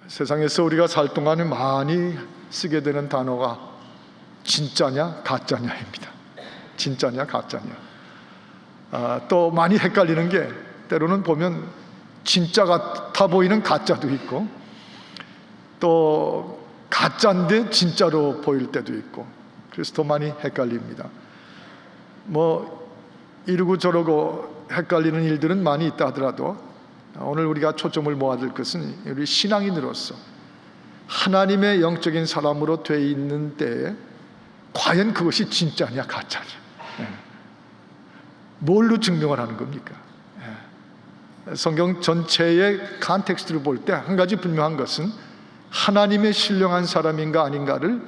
세상에서 우리가 살 동안에 많이 쓰게 되는 단어가 진짜냐 가짜냐입니다. 진짜냐 가짜냐. 또 많이 헷갈리는 게 때로는 보면 진짜 같아 보이는 가짜도 있고 또 가짜인데 진짜로 보일 때도 있고, 그래서 더 많이 헷갈립니다. 뭐 이러고 저러고 헷갈리는 일들은 많이 있다 하더라도 오늘 우리가 초점을 모아야 될 것은 우리 신앙인으로서 하나님의 영적인 사람으로 돼 있는 때에 과연 그것이 진짜냐 가짜냐, 뭘로 증명을 하는 겁니까? 성경 전체의 컨텍스트를 볼 때 한 가지 분명한 것은 하나님의 신령한 사람인가 아닌가를,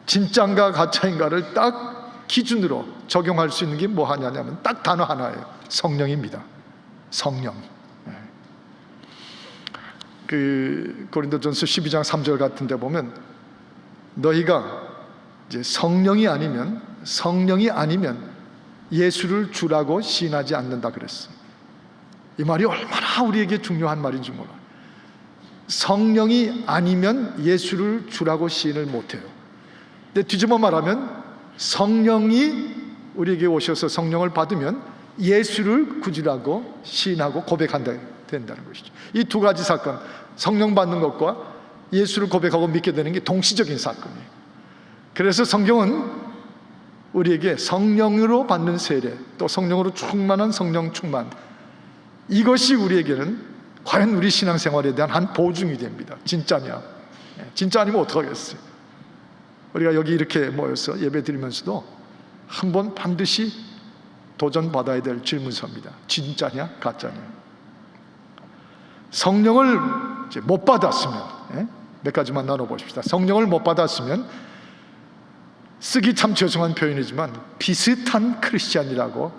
진짜인가 가짜인가를 딱 기준으로 적용할 수 있는 게 뭐 하냐면 딱 단어 하나예요. 성령입니다. 성령. 그 고린도전서 12장 3절 같은 데 보면 너희가 이제 성령이 아니면 예수를 주라고 시인하지 않는다 그랬어. 이 말이 얼마나 우리에게 중요한 말인지 몰라. 성령이 아니면 예수를 주라고 시인을 못해요. 근데 뒤집어 말하면 성령이 우리에게 오셔서 성령을 받으면 예수를 구주라고 시인하고 고백한다 된다는 것이죠. 이 두 가지 사건, 성령 받는 것과 예수를 고백하고 믿게 되는 게 동시적인 사건이에요. 그래서 성경은 우리에게 성령으로 받는 세례, 또 성령으로 충만한 성령 충만, 이것이 우리에게는 과연 우리 신앙생활에 대한 한 보증이 됩니다. 진짜냐? 진짜 아니면 어떡하겠어요? 우리가 여기 이렇게 모여서 예배 드리면서도 한번 반드시 도전받아야 될 질문서입니다. 진짜냐 가짜냐? 성령을 이제 못 받았으면, 몇 가지만 나눠보십시다. 성령을 못 받았으면 쓰기 참 죄송한 표현이지만 비슷한 크리스찬이라고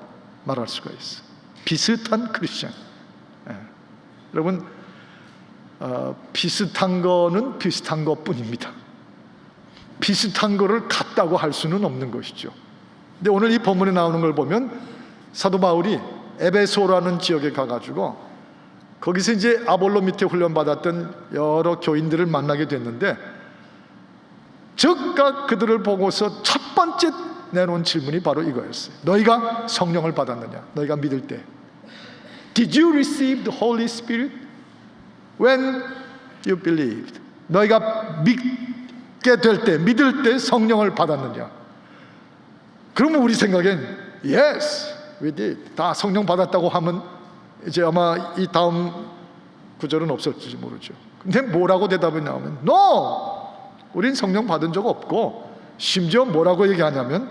말할 수가 있어요. 비슷한 크리스찬. 여러분, 비슷한 거는 비슷한 것뿐입니다. 비슷한 거를 같다고 할 수는 없는 것이죠. 근데 오늘 이 본문에 나오는 걸 보면 사도 바울이 에베소라는 지역에 가가지고 거기서 이제 아볼로 밑에 훈련받았던 여러 교인들을 만나게 됐는데, 즉각 그들을 보고서 첫 번째 내놓은 질문이 바로 이거였어요. 너희가 성령을 받았느냐? 너희가 믿을 때 Did you receive the Holy Spirit when you believed? 너희가 믿게 될 때, 믿을 때 성령을 받았느냐? 그러면 우리 생각엔 Yes, we did. 다 성령 받았다고 하면 이제 아마 이 다음 구절은 없었을지 모르죠. 근데 뭐라고 대답이 나오면 No! 우린 성령 받은 적 없고, 심지어 뭐라고 얘기하냐면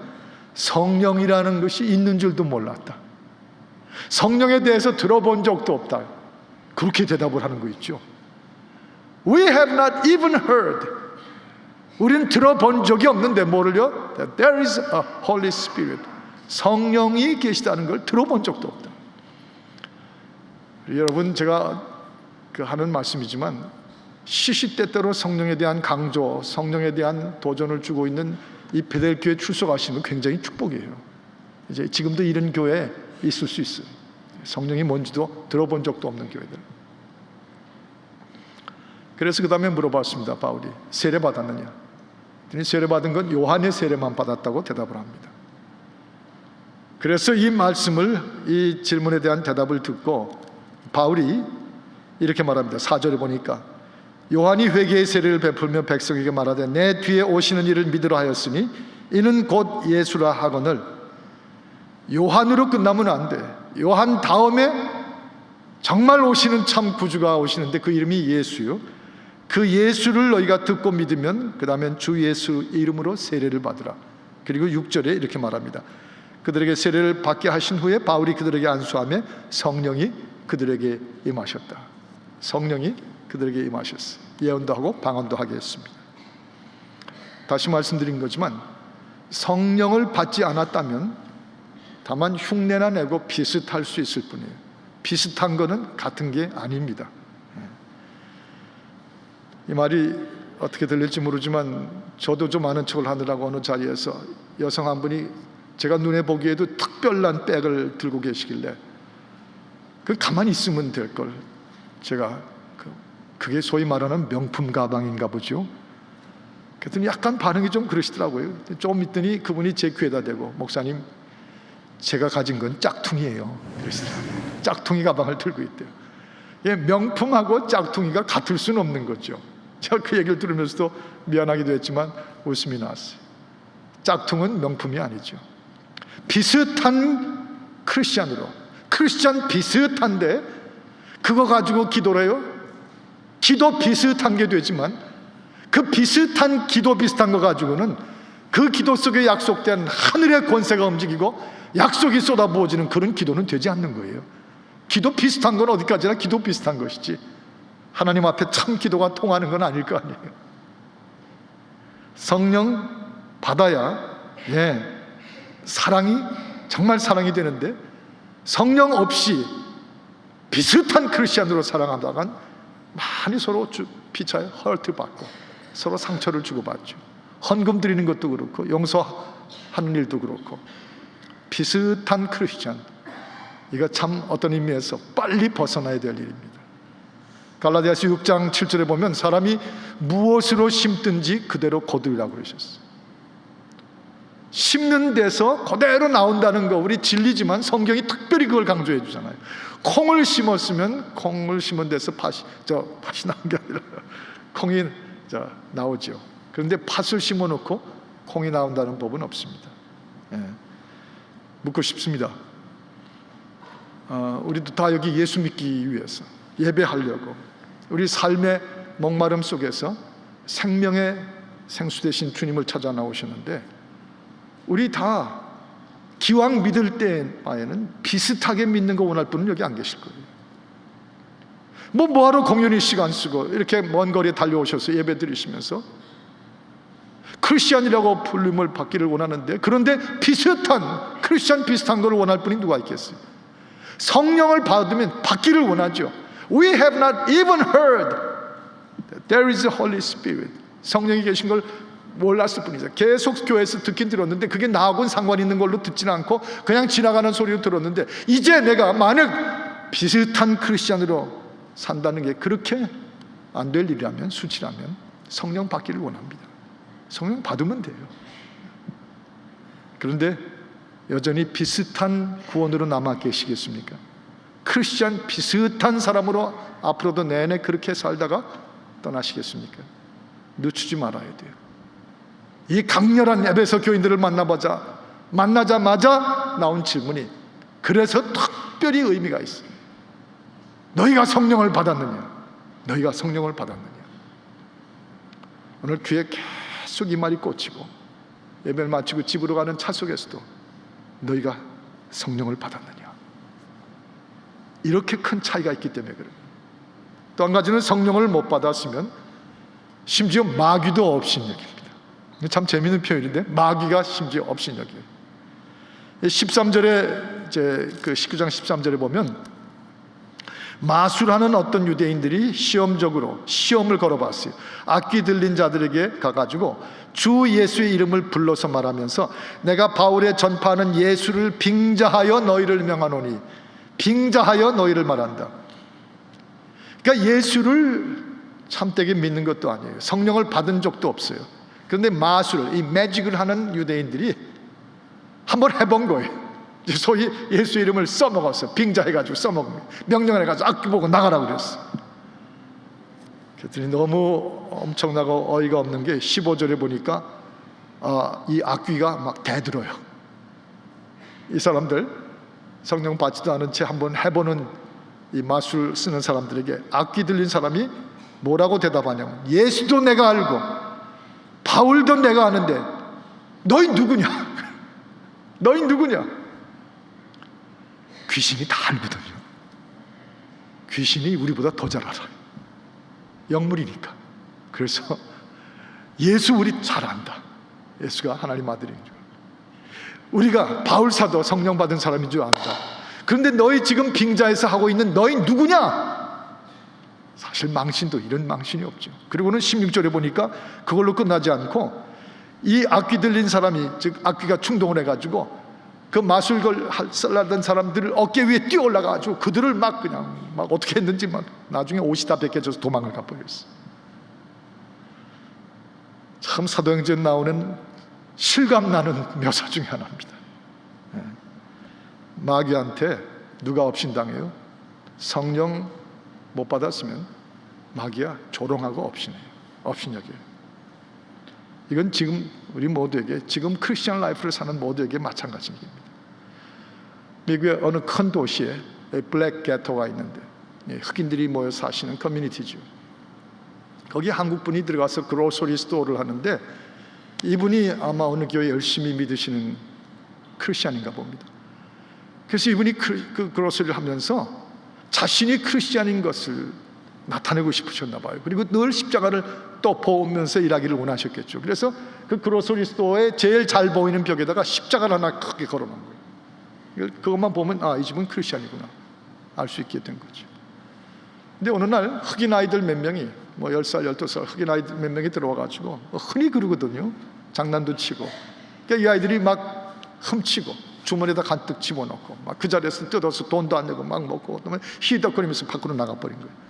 성령이라는 것이 있는 줄도 몰랐다. 성령에 대해서 들어본 적도 없다. 그렇게 대답을 하는 거 있죠. We have not even heard. 우리는 들어본 적이 없는데 뭐를요? That there is a Holy Spirit. 성령이 계시다는 걸 들어본 적도 없다. 여러분, 제가 하는 말씀이지만 시시때때로 성령에 대한 강조, 성령에 대한 도전을 주고 있는 이 베델교회 출석하시는 건 굉장히 축복이에요. 이제 지금도 이런 교회에 있을 수 있어요. 성령이 뭔지도 들어본 적도 없는 교회들. 그래서 그 다음에 물어봤습니다. 바울이 세례 받았느냐? 세례 받은 건 요한의 세례만 받았다고 대답을 합니다. 그래서 이 말씀을, 이 질문에 대한 대답을 듣고 바울이 이렇게 말합니다. 4절에 보니까 요한이 회개의 세례를 베풀며 백성에게 말하되 내 뒤에 오시는 이를 믿으라 하였으니 이는 곧 예수라 하거늘. 요한으로 끝나면 안 돼. 요한 다음에 정말 오시는 참 구주가 오시는데 그 이름이 예수요. 그 예수를 너희가 듣고 믿으면 그 다음엔 주 예수 이름으로 세례를 받으라. 그리고 6절에 이렇게 말합니다. 그들에게 세례를 받게 하신 후에 바울이 그들에게 안수하며 성령이 그들에게 임하셨다. 성령이 그들에게 임하셨어요. 예언도 하고 방언도 하게 했습니다. 다시 말씀드린 거지만 성령을 받지 않았다면 다만 흉내나 내고 비슷할 수 있을 뿐이에요. 비슷한 거는 같은 게 아닙니다. 이 말이 어떻게 들릴지 모르지만 저도 좀 아는 척을 하느라고 어느 자리에서 여성 한 분이 제가 눈에 보기에도 특별한 백을 들고 계시길래 그 가만히 있으면 될 걸 제가 그게 소위 말하는 명품 가방인가 보죠. 그랬더니 약간 반응이 좀 그러시더라고요. 좀 있더니 그분이 제 귀에다 대고, 목사님, 제가 가진 건 짝퉁이에요, 그러시더라고요. 짝퉁이 가방을 들고 있대요. 예, 명품하고 짝퉁이가 같을 수는 없는 거죠. 제가 그 얘기를 들으면서도 미안하기도 했지만 웃음이 나왔어요. 짝퉁은 명품이 아니죠. 비슷한 크리스찬으로, 크리스찬 비슷한데 그거 가지고 기도를 해요? 기도 비슷한 게 되지만 그 비슷한 기도 비슷한 거 가지고는 그 기도 속에 약속된 하늘의 권세가 움직이고 약속이 쏟아부어지는 그런 기도는 되지 않는 거예요. 기도 비슷한 건 어디까지나 기도 비슷한 것이지 하나님 앞에 참 기도가 통하는 건 아닐 거 아니에요. 성령 받아야 사랑이 정말 사랑이 되는데, 성령 없이 비슷한 크리스찬으로 살아가다간 많이 서로 피차에 헐트 받고 서로 상처를 주고받죠. 헌금 드리는 것도 그렇고 용서하는 일도 그렇고, 비슷한 크리스찬, 이거 참 어떤 의미에서 빨리 벗어나야 될 일입니다. 갈라디아서 6장 7절에 보면 사람이 무엇으로 심든지 그대로 거두리라고 그러셨어요. 심는 데서 그대로 나온다는 거 우리 진리지만 성경이 특별히 그걸 강조해 주잖아요. 콩을 심었으면 콩을 심은 데서 팥이 나온 게 아니라 콩이 나오죠. 그런데 팥을 심어놓고 콩이 나온다는 법은 없습니다. 묻고 싶습니다. 우리도 다 여기 예수 믿기 위해서 예배하려고 우리 삶의 목마름 속에서 생명의 생수 되신 주님을 찾아 나오셨는데, 우리 다 기왕 믿을 때에는 비슷하게 믿는 거 원할 분은 여기 안 계실 거예요. 뭐하러 공연히 시간 쓰고 이렇게 먼 거리에 달려오셔서 예배 드리시면서 크리스찬이라고 불림을 받기를 원하는데, 그런데 비슷한 크리스찬 비슷한 걸 원할 분이 누가 있겠어요? 성령을 받으면 받기를 원하죠. We have not even heard that there is a Holy Spirit. 성령이 계신 걸 몰랐을 뿐이죠. 계속 교회에서 듣긴 들었는데 그게 나하고는 상관 있는 걸로 듣지는 않고 그냥 지나가는 소리로 들었는데, 이제 내가 만약 비슷한 크리스찬으로 산다는 게 그렇게 안 될 일이라면, 수치라면 성령 받기를 원합니다. 성령 받으면 돼요. 그런데 여전히 비슷한 구원으로 남아 계시겠습니까? 크리스찬 비슷한 사람으로 앞으로도 내내 그렇게 살다가 떠나시겠습니까? 늦추지 말아야 돼요. 이 강렬한 에베소 교인들을 만나자마자 나온 질문이 그래서 특별히 의미가 있어요. 너희가 성령을 받았느냐? 너희가 성령을 받았느냐? 오늘 귀에 계속 이 말이 꽂히고 예배를 마치고 집으로 가는 차 속에서도 너희가 성령을 받았느냐? 이렇게 큰 차이가 있기 때문에 그래요. 또 한 가지는 성령을 못 받았으면 심지어 마귀도 업신여깁니다. 참 재미있는 표현인데, 마귀가 심지어 업신여겨요. 13절에 그 19장 13절에 보면 마술하는 어떤 유대인들이 시험을 걸어봤어요. 악기 들린 자들에게 가가지고 주 예수의 이름을 불러서 말하면서 내가 바울의 전파하는 예수를 빙자하여 너희를 명하노니, 빙자하여 너희를 말한다. 그러니까 예수를 참되게 믿는 것도 아니에요. 성령을 받은 적도 없어요. 그런데 마술을, 이 매직을 하는 유대인들이 한번 해본 거예요. 소위 예수 이름을 써먹었어요. 빙자해가지고 써먹으면 명령을 해가지고 악기 보고 나가라고 그랬어요. 그랬더니 너무 엄청나고 어이가 없는 게 15절에 보니까 이 악귀가 막 대들어요. 이 사람들 성령 받지도 않은 채 한번 해보는 이 마술 쓰는 사람들에게 악기 들린 사람이 뭐라고 대답하냐면, 예수도 내가 알고 바울도 내가 아는데 너희 누구냐? 너희 누구냐? 귀신이 다 알거든요. 귀신이 우리보다 더 잘 알아요. 영물이니까. 그래서 예수 우리 잘 안다. 예수가 하나님 아들인 줄. 우리가 바울사도 성령 받은 사람인 줄 안다. 그런데 너희 지금 빙자에서 하고 있는 너희 누구냐? 사실 망신도 이런 망신이 없죠. 그리고는 16절에 보니까 그걸로 끝나지 않고 이 악귀 들린 사람이, 즉 악귀가 충동을 해가지고 그 마술걸 하던 사람들을 어깨 위에 뛰어 올라가가지고 그들을 막 그냥 막 어떻게 했는지 막 나중에 옷이 다 벗겨져서 도망을 가버렸어. 참 사도행전 나오는 실감나는 묘사 중에 하나입니다. 마귀한테 누가 업신당해요? 성령 못 받았으면 마귀야 조롱하고 업신여겨요. 이건 지금 우리 모두에게, 지금 크리스천 라이프를 사는 모두에게 마찬가지 얘기입니다. 미국의 어느 큰 도시에 블랙 게토가 있는데 흑인들이 모여 사시는 커뮤니티죠. 거기 한국 분이 들어가서 그로서리 스토어를 하는데, 이분이 아마 어느 교회 열심히 믿으시는 크리스천인가 봅니다. 그래서 이분이 그 그로서리를 하면서 자신이 크리스천인 것을 나타내고 싶으셨나 봐요. 그리고 늘 십자가를 또 보면서 일하기를 원하셨겠죠. 그래서 그 그로서리 스토어에 제일 잘 보이는 벽에다가 십자가를 하나 크게 걸어놓은 거예요. 그것만 보면 이 집은 크리스천이구나 알 수 있게 된 거죠. 근데 어느 날 흑인 아이들 몇 명이 10살, 12살 흑인 아이들 몇 명이 들어와가지고 흔히 그러거든요. 장난도 치고. 그러니까 이 아이들이 막 훔치고 주머니에다 간뜩 집어넣고 막 그 자리에서 뜯어서 돈도 안 내고 막 먹고 히덕거리면서 밖으로 나가버린 거예요.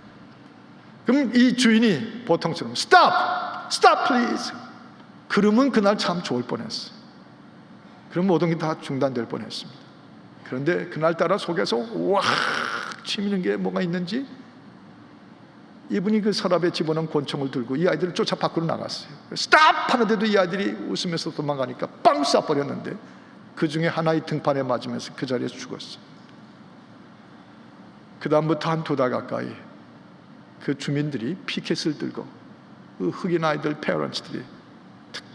그럼 이 주인이 보통처럼 Stop please. 그러면 그날 참 좋을 뻔했어요. 그럼 모든 게 다 중단될 뻔했습니다. 그런데 그날따라 속에서 와 치미는 게 뭐가 있는지 이분이 그 서랍에 집어넣은 권총을 들고 이 아이들을 쫓아 밖으로 나갔어요. Stop 하는데도 이 아이들이 웃으면서 도망가니까 빵 쏴버렸는데 그 중에 하나의 등판에 맞으면서 그 자리에서 죽었어요. 그 다음부터 한 2달 가까이 그 주민들이 피켓을 들고, 그 흑인 아이들 페어런츠들이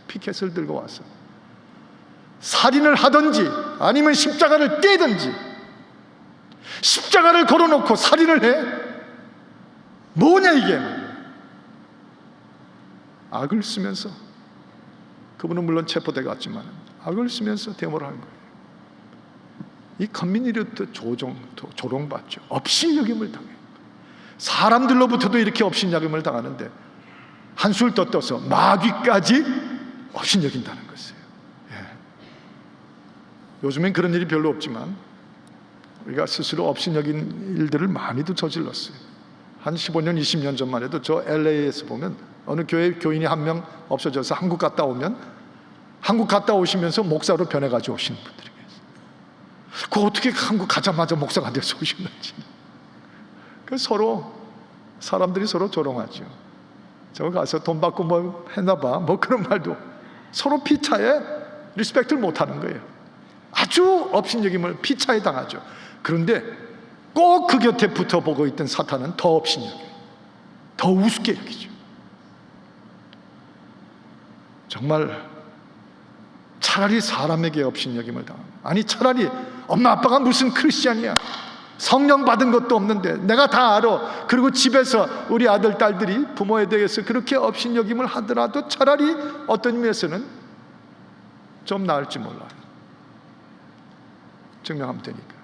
피켓을 들고 와서 살인을 하든지 아니면 십자가를 떼든지, 십자가를 걸어놓고 살인을 해? 뭐냐 이게? 악을 쓰면서, 그분은 물론 체포돼 갔지만 악을 쓰면서 데모를 한 거예요. 이 커뮤니티로부터 조롱받죠. 업신여김을 당해요. 사람들로부터도 이렇게 업신여김을 당하는데 한술 더 떠서 마귀까지 업신여긴다는 것이에요. 요즘엔 그런 일이 별로 없지만 우리가 스스로 업신여긴 일들을 많이도 저질렀어요. 한 15년, 20년 전만 해도 저 LA에서 보면 어느 교회 교인이 한 명 없어져서 한국 갔다 오면 한국 갔다 오시면서 목사로 변해가지고 오시는 분들이 계세요. 그 어떻게 한국 가자마자 목사가 돼서 오셨는지. 서로 사람들이 서로 조롱하죠. 저 가서 돈 받고 뭐 했나봐 뭐 그런 말도 서로 피차에 리스펙트를 못하는 거예요. 아주 업신여김을 피차에 당하죠. 그런데 꼭 그 곁에 붙어보고 있던 사탄은 더 업신여겨요. 더 우습게 여기죠. 정말 차라리 사람에게 업신여김을 당하는, 아니 차라리 엄마 아빠가 무슨 크리스찬이야, 성령 받은 것도 없는데 내가 다 알아. 그리고 집에서 우리 아들 딸들이 부모에 대해서 그렇게 업신여김을 하더라도 차라리 어떤 의미에서는 좀 나을지 몰라요. 증명하면 되니까.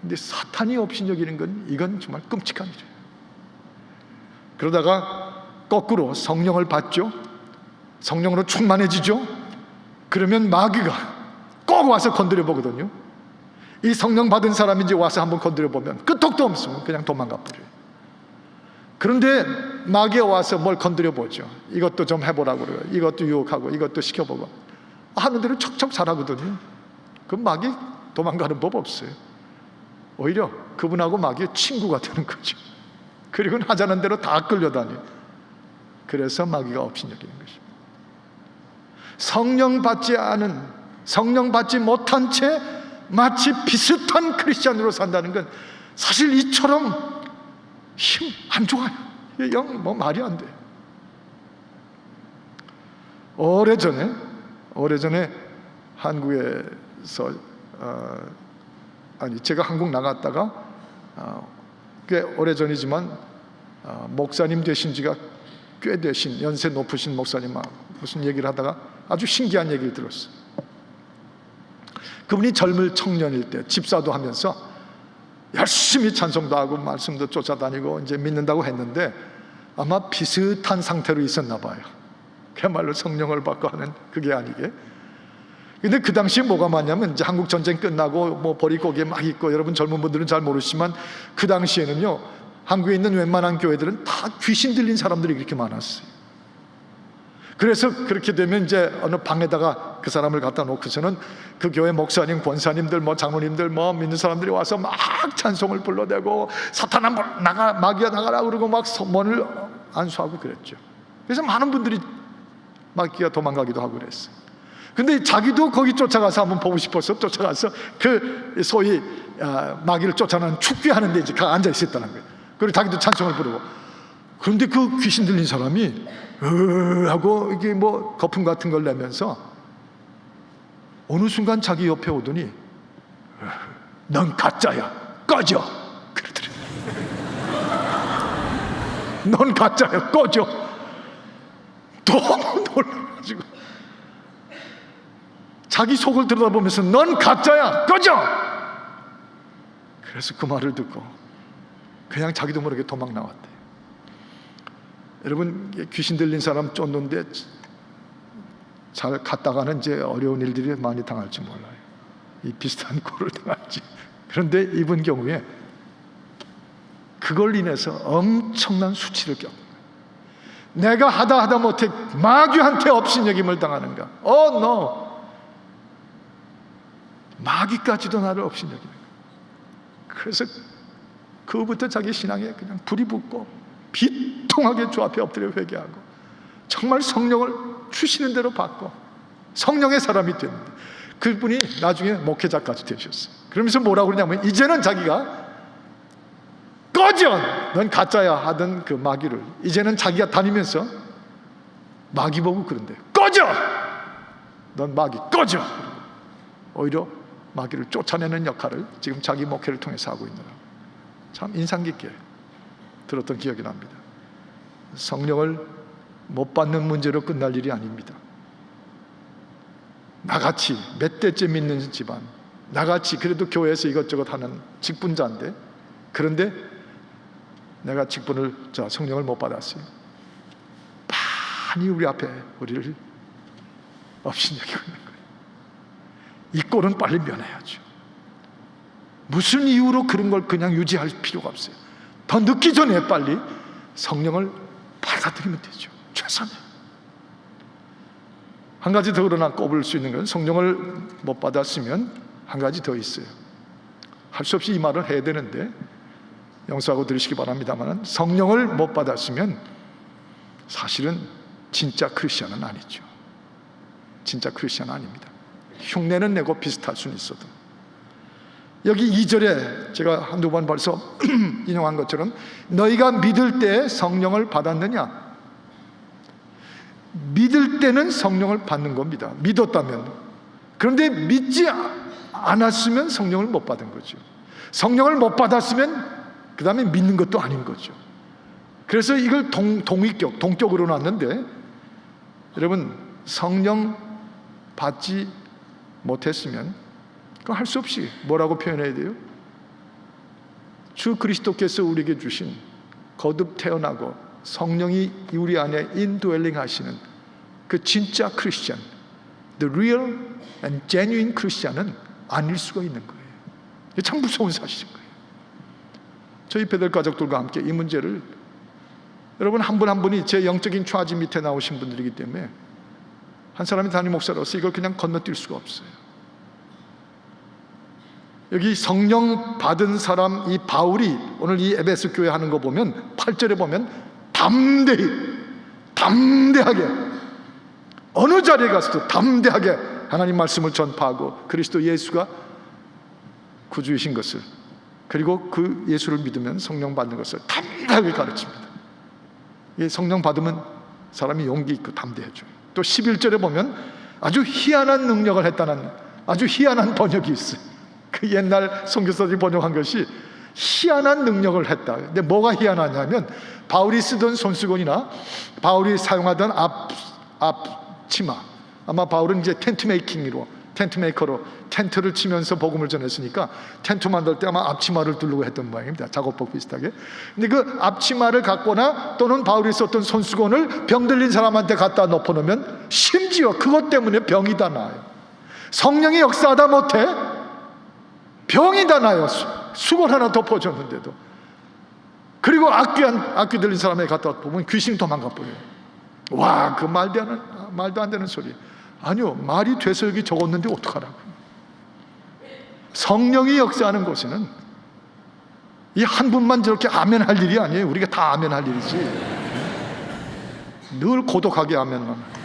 근데 사탄이 업신여기는 건 이건 정말 끔찍한 일이에요. 그러다가 거꾸로 성령을 받죠. 성령으로 충만해지죠. 그러면 마귀가 꼭 와서 건드려 보거든요. 이 성령 받은 사람인지 와서 한번 건드려 보면 끄떡도 없으면 그냥 도망가 버려요. 그런데 마귀가 와서 뭘 건드려 보죠. 이것도 좀 해보라고 그래요. 이것도 유혹하고 이것도 시켜보고 하는 대로 척척 잘하거든요. 그럼 마귀 도망가는 법 없어요. 오히려 그분하고 마귀의 친구가 되는 거죠. 그리고 하자는 대로 다 끌려다녀요. 그래서 마귀가 업신여기는 것입니다. 성령 받지 못한 채 마치 비슷한 크리스찬으로 산다는 건 사실 이처럼 힘 안 좋아요. 영 뭐 말이 안 돼요. 오래전에 한국에서 제가 한국 나갔다가 꽤 오래전이지만 목사님 되신 지가 꽤 되신 연세 높으신 목사님하고 무슨 얘기를 하다가 아주 신기한 얘기를 들었어요. 그분이 젊은 청년일 때 집사도 하면서 열심히 찬송도 하고 말씀도 쫓아다니고 이제 믿는다고 했는데 아마 비슷한 상태로 있었나 봐요. 그야말로 성령을 받고 하는 그게 아니게. 근데 그 당시에 뭐가 많냐면, 이제 한국 전쟁 끝나고 뭐 보릿고개 막 있고, 여러분 젊은 분들은 잘 모르시지만 그 당시에는요, 한국에 있는 웬만한 교회들은 다 귀신 들린 사람들이 그렇게 많았어요. 그래서 그렇게 되면 이제 어느 방에다가 그 사람을 갖다 놓고서는 그 교회 목사님, 권사님들, 뭐 장로님들, 뭐 믿는 사람들이 와서 막 찬송을 불러대고 사탄아 나가, 마귀야 나가라 그러고 막 소문을 안수하고 그랬죠. 그래서 많은 분들이 마귀가 도망가기도 하고 그랬어요. 근데 자기도 거기 쫓아가서 한번 보고 싶어서 쫓아가서 그 소위 마귀를 쫓아내는 축구하는데 이제 앉아 있었다는 거예요. 그리고 자기도 찬송을 부르고. 그런데 그 귀신 들린 사람이 하고 이게 뭐 거품 같은 걸 내면서 어느 순간 자기 옆에 오더니 넌 가짜야, 꺼져 그러더래요. 넌 가짜야, 꺼져. 너무 놀라가지고 자기 속을 들여다보면서 넌 가짜야, 꺼져. 그래서 그 말을 듣고 그냥 자기도 모르게 도망 나왔대요. 여러분, 귀신 들린 사람 쫓는데 잘 갔다가는 이제 어려운 일들이 많이 당할지 몰라요. 이 비슷한 꼴을 당할지. 그런데 이번 경우에 그걸 인해서 엄청난 수치를 겪는, 내가 하다 못해 마귀한테 업신여김을 당하는가. no. 마귀까지도 나를 업신여기는 거예요. 그래서 그부터 자기 신앙에 그냥 불이 붙고 비통하게 주 앞에 엎드려 회개하고 정말 성령을 주시는 대로 받고 성령의 사람이 됐는데, 그분이 나중에 목회자까지 되셨어요. 그러면서 뭐라고 그러냐면, 이제는 자기가 꺼져, 넌 가짜야 하던 그 마귀를 이제는 자기가 다니면서 마귀 보고 그런대요. 꺼져, 넌 마귀 꺼져. 오히려 마귀를 쫓아내는 역할을 지금 자기 목회를 통해서 하고 있느라 참 인상 깊게 들었던 기억이 납니다. 성령을 못 받는 문제로 끝날 일이 아닙니다. 나같이 몇 대째 믿는 집안, 나같이 그래도 교회에서 이것저것 하는 직분자인데, 그런데 내가 직분을, 성령을 못 받았어요. 많이 우리 앞에 우리를 업신여기고 있는 거예요. 이 꼴은 빨리 면해야죠. 무슨 이유로 그런 걸 그냥 유지할 필요가 없어요. 더 늦기 전에 빨리 성령을 받아들이면 되죠. 최선을. 한 가지 더 그러나 꼽을 수 있는 건, 성령을 못 받았으면 한 가지 더 있어요. 할 수 없이 이 말을 해야 되는데 용서하고 들으시기 바랍니다만, 성령을 못 받았으면 사실은 진짜 크리스천은 아니죠. 진짜 크리스천은 아닙니다. 흉내는 내고 비슷할 수는 있어도. 여기 2절에 제가 한두 번 벌써 인용한 것처럼, 너희가 믿을 때 성령을 받았느냐? 믿을 때는 성령을 받는 겁니다. 믿었다면. 그런데 믿지 않았으면 성령을 못 받은 거죠. 성령을 못 받았으면 그 다음에 믿는 것도 아닌 거죠. 그래서 이걸 동격으로 놨는데, 여러분, 성령 받지 못했으면 그거 할 수 없이 뭐라고 표현해야 돼요? 주 그리스도께서 우리에게 주신 거듭 태어나고 성령이 우리 안에 인드웰링 하시는 그 진짜 크리스천, the real and genuine 크리스천은 아닐 수가 있는 거예요. 이게 참 무서운 사실인 거예요. 저희 베들 가족들과 함께 이 문제를, 여러분 한 분 한 분이 제 영적인 좌지 밑에 나오신 분들이기 때문에 한 사람이 담임 목사로서 이걸 그냥 건너뛸 수가 없어요. 여기 성령 받은 사람, 이 바울이 오늘 이 에베소 교회 하는 거 보면 8절에 보면 담대하게 어느 자리에 가서도 담대하게 하나님 말씀을 전파하고 그리스도 예수가 구주이신 것을, 그리고 그 예수를 믿으면 성령 받는 것을 담대하게 가르칩니다. 이 성령 받으면 사람이 용기 있고 담대해져요. 또 11절에 보면 아주 희한한 능력을 했다는 아주 희한한 번역이 있어요. 그 옛날 선교사들이 번역한 것이 희한한 능력을 했다. 근데 뭐가 희한하냐면, 바울이 쓰던 손수건이나 바울이 사용하던 앞치마, 아마 바울은 이제 텐트 메이커로 텐트를 치면서 복음을 전했으니까 텐트 만들 때 아마 앞치마를 두르고 했던 모양입니다. 작업복 비슷하게. 근데 그 앞치마를 갖거나 또는 바울이 썼던 손수건을 병들린 사람한테 갖다 덮어놓으면 심지어 그것 때문에 병이 다 나아요. 성령이 역사하다 못해 병이 다 나요. 수건 하나 덮어줬는데도. 그리고 악귀 들린 사람에게 갖다 보면 귀신이 도망가 버려요. 와, 그 말도 안 되는 소리. 아니요, 말이 돼서 여기 적었는데 어떡하라고. 성령이 역사하는 곳에는 이 한 분만 저렇게 아멘 할 일이 아니에요. 우리가 다 아멘 할 일이지. 늘 고독하게 아멘만.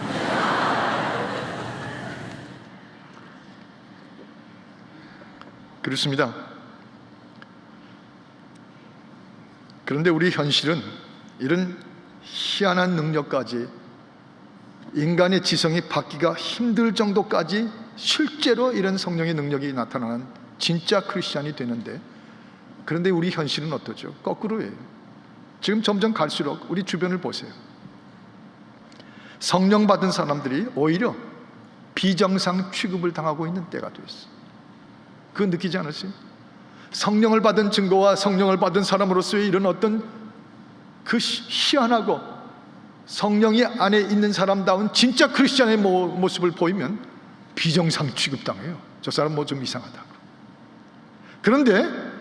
그렇습니다. 그런데 우리 현실은 이런 희한한 능력까지, 인간의 지성이 받기가 힘들 정도까지 실제로 이런 성령의 능력이 나타나는 진짜 크리스찬이 되는데, 그런데 우리 현실은 어떠죠? 거꾸로예요. 지금 점점 갈수록 우리 주변을 보세요. 성령 받은 사람들이 오히려 비정상 취급을 당하고 있는 때가 됐어요. 그거 느끼지 않으세요? 성령을 받은 증거와 성령을 받은 사람으로서의 이런 어떤 그 희한하고 성령이 안에 있는 사람다운 진짜 크리스찬의 모습을 보이면 비정상 취급당해요. 저 사람 뭐 좀 이상하다고. 그런데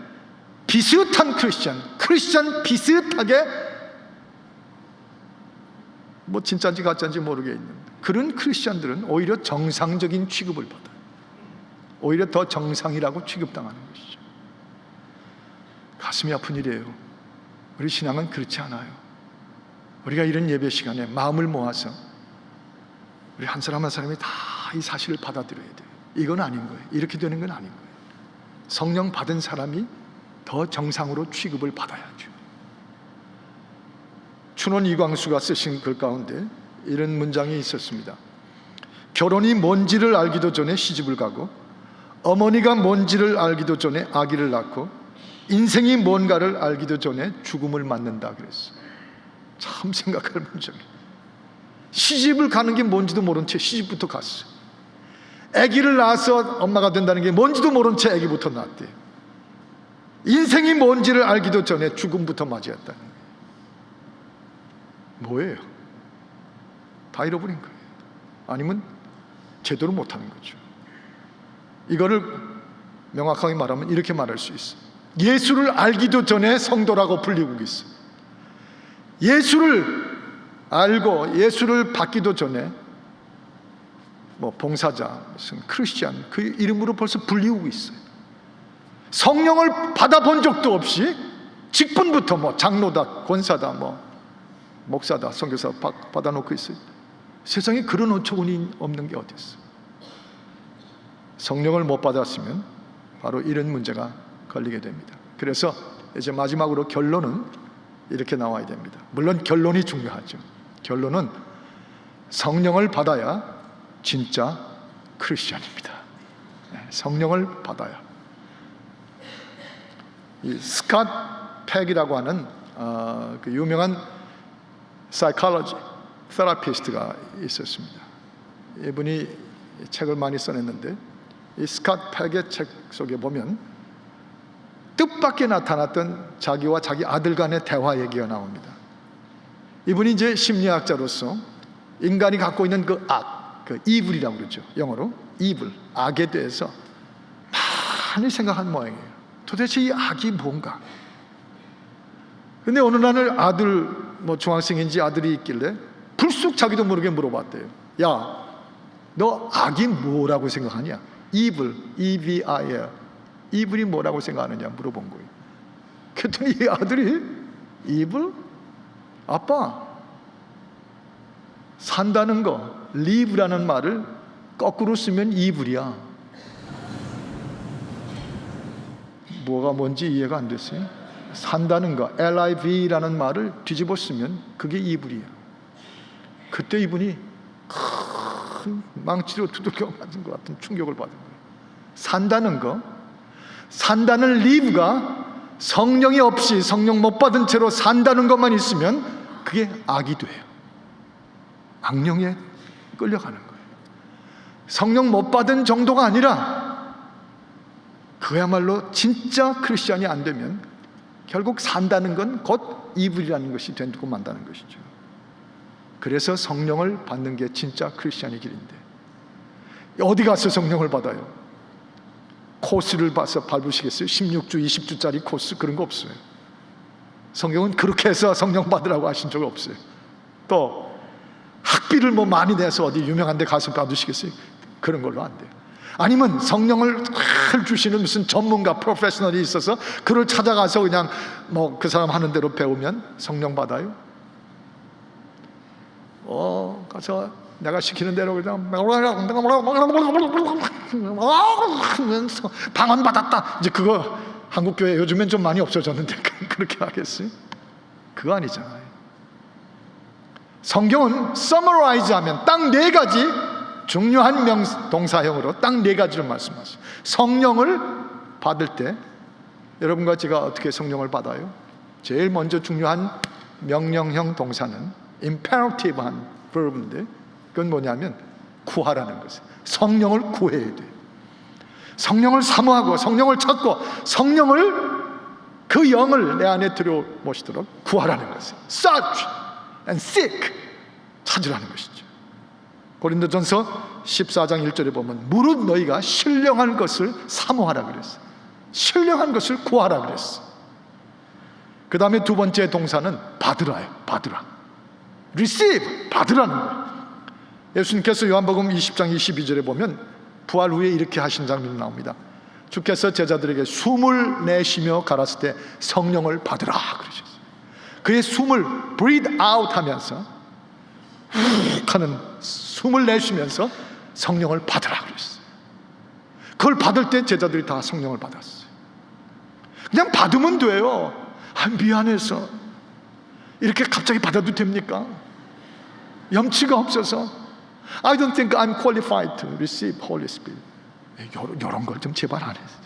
비슷한 크리스찬 비슷하게 뭐 진짜인지 가짜인지 모르겠는 그런 크리스찬들은 오히려 정상적인 취급을 받아요. 오히려 더 정상이라고 취급당하는 것이죠. 가슴이 아픈 일이에요. 우리 신앙은 그렇지 않아요. 우리가 이런 예배 시간에 마음을 모아서 우리 한 사람 한 사람이 다 이 사실을 받아들여야 돼요. 이건 아닌 거예요. 이렇게 되는 건 아닌 거예요. 성령 받은 사람이 더 정상으로 취급을 받아야죠. 춘원 이광수가 쓰신 글 가운데 이런 문장이 있었습니다. 결혼이 뭔지를 알기도 전에 시집을 가고, 어머니가 뭔지를 알기도 전에 아기를 낳고, 인생이 뭔가를 알기도 전에 죽음을 맞는다 그랬어요. 참 생각할 문장이에요. 시집을 가는 게 뭔지도 모른 채 시집부터 갔어요. 아기를 낳아서 엄마가 된다는 게 뭔지도 모른 채 아기부터 낳았대요. 인생이 뭔지를 알기도 전에 죽음부터 맞이했다는 거예요. 뭐예요? 다 잃어버린 거예요. 아니면 제대로 못하는 거죠. 이거를 명확하게 말하면 이렇게 말할 수 있어요. 예수를 알기도 전에 성도라고 불리고 있어요. 예수를 알고 예수를 받기도 전에 뭐 봉사자, 무슨 크리스찬 그 이름으로 벌써 불리우고 있어요. 성령을 받아본 적도 없이 직분부터 뭐 장로다, 권사다, 뭐 목사다, 선교사 받아놓고 있어요. 세상에 그런 어처구니 없는 게 어디 있어요? 성령을 못 받았으면 바로 이런 문제가 걸리게 됩니다. 그래서 이제 마지막으로 결론은 이렇게 나와야 됩니다. 물론 결론이 중요하죠. 결론은 성령을 받아야 진짜 크리스찬입니다. 성령을 받아야. 이 스캇 팩이라고 하는 그 유명한 사이콜로지 테라피스트가 있었습니다. 이분이 책을 많이 써냈는데 이 스캇 팩의 책 속에 보면 뜻밖의 나타났던 자기와 자기 아들 간의 대화 얘기가 나옵니다. 이분이 이제 심리학자로서 인간이 갖고 있는 그 악, 그 이블이라고 그러죠. 영어로 이블, 악에 대해서 많이 생각한 모양이에요. 도대체 이 악이 뭔가? 근데 어느 날 아들, 뭐 중학생인지 아들이 있길래 불쑥 자기도 모르게 물어봤대요. 야, 너 악이 뭐라고 생각하냐? evil, E-V-I-L, evil이 뭐라고 생각하느냐 물어본 거예요. 그랬더니 이 아들이 evil? 아빠, 산다는 거, live라는 말을 거꾸로 쓰면 evil이야. 뭐가 뭔지 이해가 안 됐어요? 산다는 거, L-I-V라는 말을 뒤집어 쓰면 그게 evil이야. 그때 이분이 큰 망치로 두들겨 맞은 것 같은 충격을 받은 거예요. 산다는 거, 산다는 live가 성령이 없이 성령 못 받은 채로 산다는 것만 있으면 그게 악이 돼요. 악령에 끌려가는 거예요. 성령 못 받은 정도가 아니라 그야말로 진짜 크리스찬이 안 되면 결국 산다는 건 곧 이불이라는 것이 되고 만다는 것이죠. 그래서 성령을 받는 게 진짜 크리스찬의 길인데, 어디 가서 성령을 받아요? 코스를 봐서 밟으시겠어요? 16주, 20주짜리 코스 그런 거 없어요. 성경은 그렇게 해서 성령 받으라고 하신 적 없어요. 또 학비를 뭐 많이 내서 어디 유명한 데 가서 받으시겠어요? 그런 걸로 안 돼요. 아니면 성령을 잘 주시는 무슨 전문가, 프로페셔널이 있어서 그를 찾아가서 그냥 뭐 그 사람 하는 대로 배우면 성령 받아요? 가서 내가 시키는 대로 그냥 방언 받았다. 이제 그거 한국 교회 요즘엔 좀 많이 없어졌는데 그렇게 하겠어요? 그거 아니잖아요. 성경은 서머라이즈 하면 딱 4가지 중요한 동사형으로 딱 4가지를 말씀하세요. 성령을 받을 때 여러분과 제가 어떻게 성령을 받아요? 제일 먼저 중요한 명령형 동사는 imperative한 verb인데 그건 뭐냐면 구하라는 것이에요. 성령을 구해야 돼요. 성령을 사모하고 성령을 찾고 성령을 그 영을 내 안에 들여모시도록 구하라는 것이에요. Search and seek, 찾으라는 것이죠. 고린도전서 14장 1절에 보면 무릇 너희가 신령한 것을 사모하라 그랬어요. 신령한 것을 구하라 그랬어요. 그 다음에 두 번째 동사는 받으라예요. 받으라. Receive, 받으라는 거예요. 예수님께서 요한복음 20장 22절에 보면 부활 후에 이렇게 하신 장면이 나옵니다. 주께서 제자들에게 숨을 내쉬며 가라사대 때 성령을 받으라 그러셨어요. 그의 숨을 breathe out 하면서 훅 하는 숨을 내쉬면서 성령을 받으라 그랬어요. 그걸 받을 때 제자들이 다 성령을 받았어요. 그냥 받으면 돼요. 미안해서 이렇게 갑자기 받아도 됩니까? 염치가 없어서 I don't think I'm qualified to receive Holy Spirit. 이런 걸 좀 제발 안 해주세요.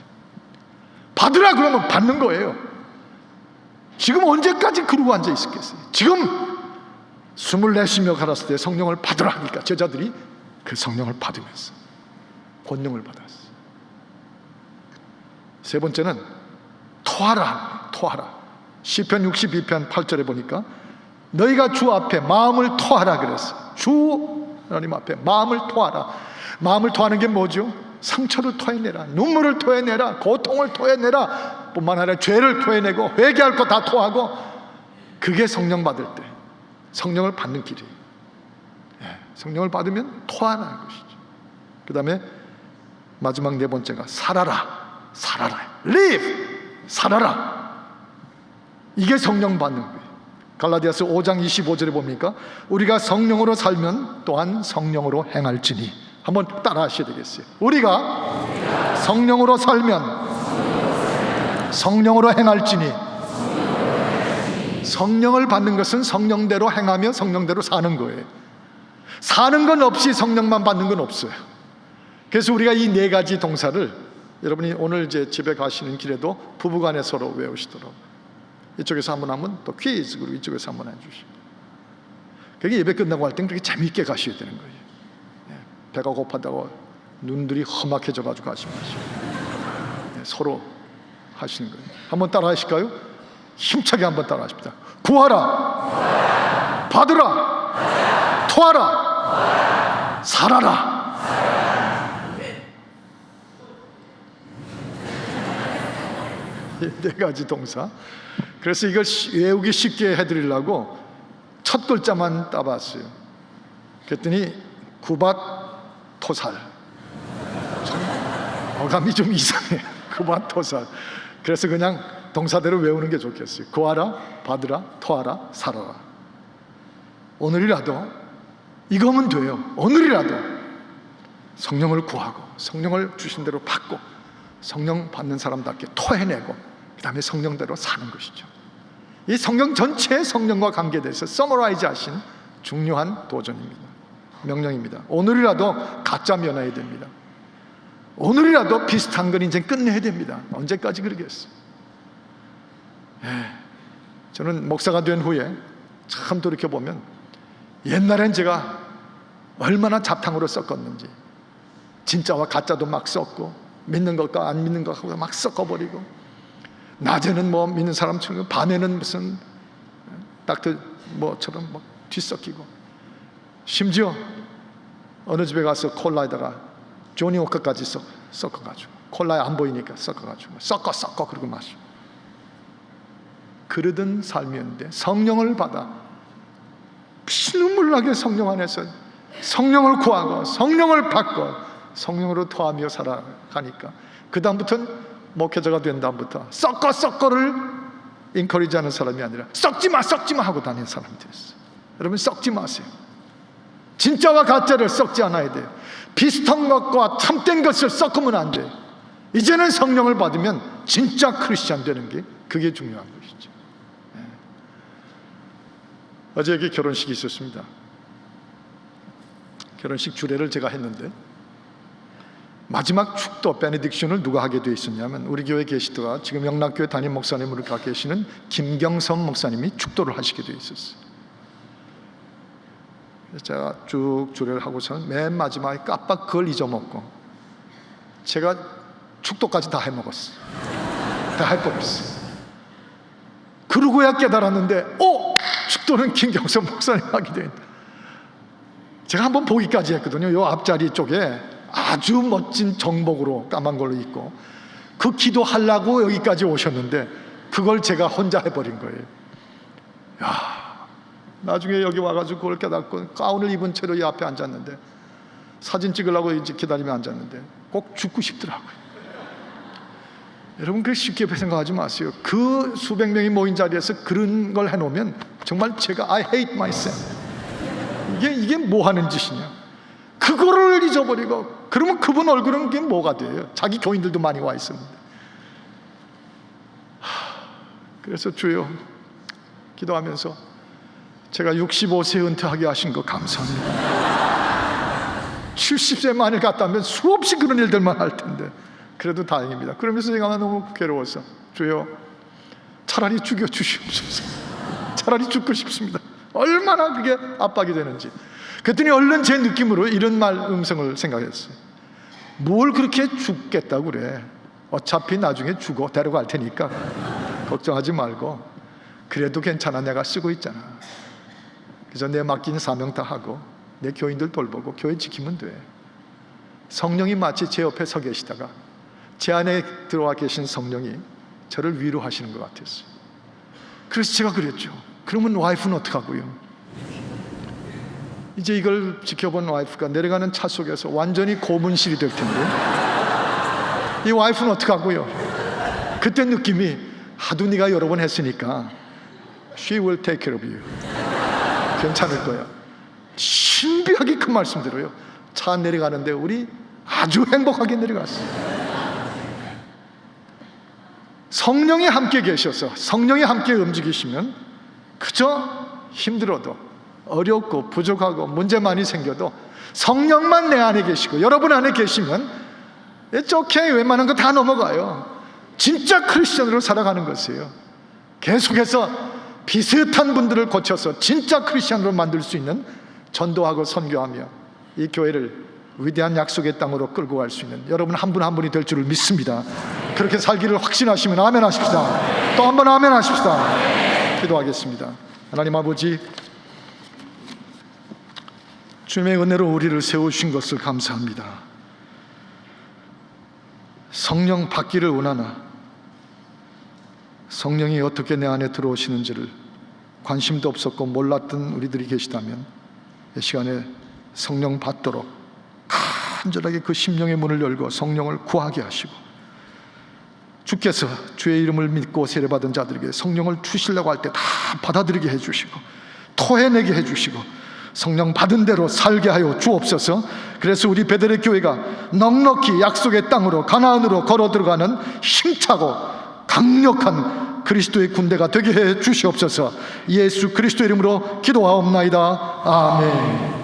받으라 그러면 받는 거예요. 지금 언제까지 그러고 앉아 있었겠어요? 지금 숨을 내쉬며 가라사대 때 성령을 받으라 하니까 제자들이 그 성령을 받으면서 권능을 받았어요. 세 번째는 토하라. 토하라. 시편 62편 8절에 보니까 너희가 주 앞에 마음을 토하라 그랬어요. 주 하나님 앞에 마음을 토하라. 마음을 토하는 게 뭐죠? 상처를 토해내라, 눈물을 토해내라, 고통을 토해내라 뿐만 아니라 죄를 토해내고 회개할 거 다 토하고, 그게 성령 받을 때 성령을 받는 길이에요. 성령을 받으면 토하라는 것이죠. 그 다음에 마지막 4번째가 살아라. 살아라. Live. 살아라. 이게 성령 받는 거예요. 갈라디아서 5장 25절에 보니까 우리가 성령으로 살면 또한 성령으로 행할지니, 한번 따라 하셔야 되겠어요. 우리가 성령으로 살면 성령으로 행할지니. 성령을 받는 것은 성령대로 행하며 성령대로 사는 거예요. 사는 건 없이 성령만 받는 건 없어요. 그래서 우리가 이 4가지 동사를 여러분이 오늘 이제 집에 가시는 길에도 부부간에 서로 외우시도록, 이쪽에서 한번 하면 또 퀴즈, 그리고 이쪽에서 한번 해주시고, 그게 예배 끝나고 할 땐 그렇게 재미있게 가셔야 되는 거예요. 배가 고파다고 눈들이 험악해져 가지고 가지 마시고 서로 하시는 거예요. 한번 따라 하실까요? 힘차게 한번 따라 하십니다. 구하라, 받으라, 토하라, 살아라. 이 4가지 동사. 그래서 이걸 외우기 쉽게 해드리려고 첫 글자만 따봤어요. 그랬더니 구밭 토살. 어감이 좀 이상해. 구밭 토살. 그래서 그냥 동사대로 외우는 게 좋겠어요. 구하라, 받으라, 토하라, 살아라. 오늘이라도 이거면 돼요. 오늘이라도 성령을 구하고 성령을 주신 대로 받고 성령 받는 사람답게 토해내고 그 다음에 성령대로 사는 것이죠. 이 성령 전체의 성령과 관계돼서 서머라이즈 하신 중요한 도전입니다. 명령입니다. 오늘이라도 가짜 면해야 됩니다. 오늘이라도 비슷한 건 이제 끝내야 됩니다. 언제까지 그러겠어요? 저는 목사가 된 후에 참 돌이켜보면 옛날엔 제가 얼마나 잡탕으로 섞었는지, 진짜와 가짜도 막 섞고 믿는 것과 안 믿는 것하고 막 섞어버리고, 낮에는 뭐 믿는 사람처럼 밤에는 무슨 닥터 뭐처럼 막 뒤섞이고, 심지어 어느 집에 가서 콜라에다가 조니 워커까지 섞어가지고, 콜라에 안 보이니까 섞어가지고 섞어 그러고 마시고, 그러던 삶이었는데 성령을 받아 피눈물 나게 성령 안에서 성령을 구하고 성령을 받고 성령으로 토하며 살아가니까, 그 다음부터는 목회자가 된 다음부터 섞어를 인커리지하는 사람이 아니라 섞지마 하고 다니는 사람이 됐어요. 여러분, 섞지 마세요. 진짜와 가짜를 섞지 않아야 돼요. 비슷한 것과 참된 것을 섞으면 안 돼요. 이제는 성령을 받으면 진짜 크리스찬 되는 게, 그게 중요한 것이죠. 어제 여기 결혼식이 있었습니다. 결혼식 주례를 제가 했는데, 마지막 축도 베네딕션을 누가 하게 되어 있었냐면, 우리 교회 계시다가 지금 영락교회 담임 목사님으로 가 계시는 김경선 목사님이 축도를 하시게 되어 있었어요. 제가 쭉 주례를 하고서는 맨 마지막에 깜빡 그걸 잊어먹고 제가 축도까지 다 해먹었어요. 다 해버렸어요. 그러고야 깨달았는데, 축도는 김경선 목사님 하게 돼 있다. 제가 한번 보기까지 했거든요. 요 앞자리 쪽에 아주 멋진 정복으로 까만 걸로 입고 그 기도하려고 여기까지 오셨는데, 그걸 제가 혼자 해버린 거예요. 나중에 여기 와가지고 그걸 깨닫고 가운을 입은 채로 이 앞에 앉았는데, 사진 찍으려고 이제 기다리며 앉았는데 꼭 죽고 싶더라고요. 여러분, 그 쉽게 생각하지 마세요. 그 수백 명이 모인 자리에서 그런 걸 해놓으면 정말 제가 I hate myself. 이게 뭐 하는 짓이냐. 그거를 잊어버리고 그러면 그분 얼굴은 그게 뭐가 돼요? 자기 교인들도 많이 와 있었는데. 그래서 주여 기도하면서, 제가 65세 은퇴하게 하신 거 감사합니다. 70세 만에 갔다면 수없이 그런 일들만 할 텐데, 그래도 다행입니다. 그러면서 제가 너무 괴로워서, 주여 차라리 죽여 주시옵소서. 차라리 죽고 싶습니다. 얼마나 그게 압박이 되는지. 그랬더니 얼른 제 느낌으로 이런 음성을 생각했어요. 뭘 그렇게 죽겠다고 그래. 어차피 나중에 죽어 데려갈 테니까 걱정하지 말고, 그래도 괜찮아, 내가 쓰고 있잖아. 그래서 내 맡긴 사명 다 하고 내 교인들 돌보고 교회 지키면 돼. 성령이 마치 제 옆에 서 계시다가 제 안에 들어와 계신 성령이 저를 위로하시는 것 같았어요. 그래서 제가 그랬죠. 그러면 와이프는 어떡하고요? 이제 이걸 지켜본 와이프가 내려가는 차 속에서 완전히 고문실이 될 텐데, 이 와이프는 어떡하고요? 그때 느낌이, 하도 네가 여러 번 했으니까 She will take care of you. 괜찮을 거야. 신비하게 그 말씀 들어요. 차 내려가는데 우리 아주 행복하게 내려갔어요. 성령이 함께 계셔서, 성령이 함께 움직이시면 그저 힘들어도, 어렵고 부족하고 문제 많이 생겨도 성령만 내 안에 계시고 여러분 안에 계시면 It's okay. 웬만한 거 다 넘어가요. 진짜 크리스천으로 살아가는 것이에요. 계속해서 비슷한 분들을 고쳐서 진짜 크리스천으로 만들 수 있는, 전도하고 선교하며 이 교회를 위대한 약속의 땅으로 끌고 갈 수 있는 여러분 한 분 한 분이 될 줄을 믿습니다. 그렇게 살기를 확신하시면 아멘 하십시다. 또 한 번 아멘 하십시다. 기도하겠습니다. 하나님 아버지, 주님의 은혜로 우리를 세우신 것을 감사합니다. 성령 받기를 원하나 성령이 어떻게 내 안에 들어오시는지를 관심도 없었고 몰랐던 우리들이 계시다면, 이 시간에 성령 받도록 간절하게 그 심령의 문을 열고 성령을 구하게 하시고, 주께서 주의 이름을 믿고 세례받은 자들에게 성령을 주시려고 할 때 다 받아들이게 해주시고 토해내게 해주시고 성령 받은 대로 살게 하여 주옵소서. 그래서 우리 베들레 교회가 넉넉히 약속의 땅으로, 가나안으로 걸어 들어가는 힘차고 강력한 그리스도의 군대가 되게 해 주시옵소서. 예수 그리스도 이름으로 기도하옵나이다. 아멘.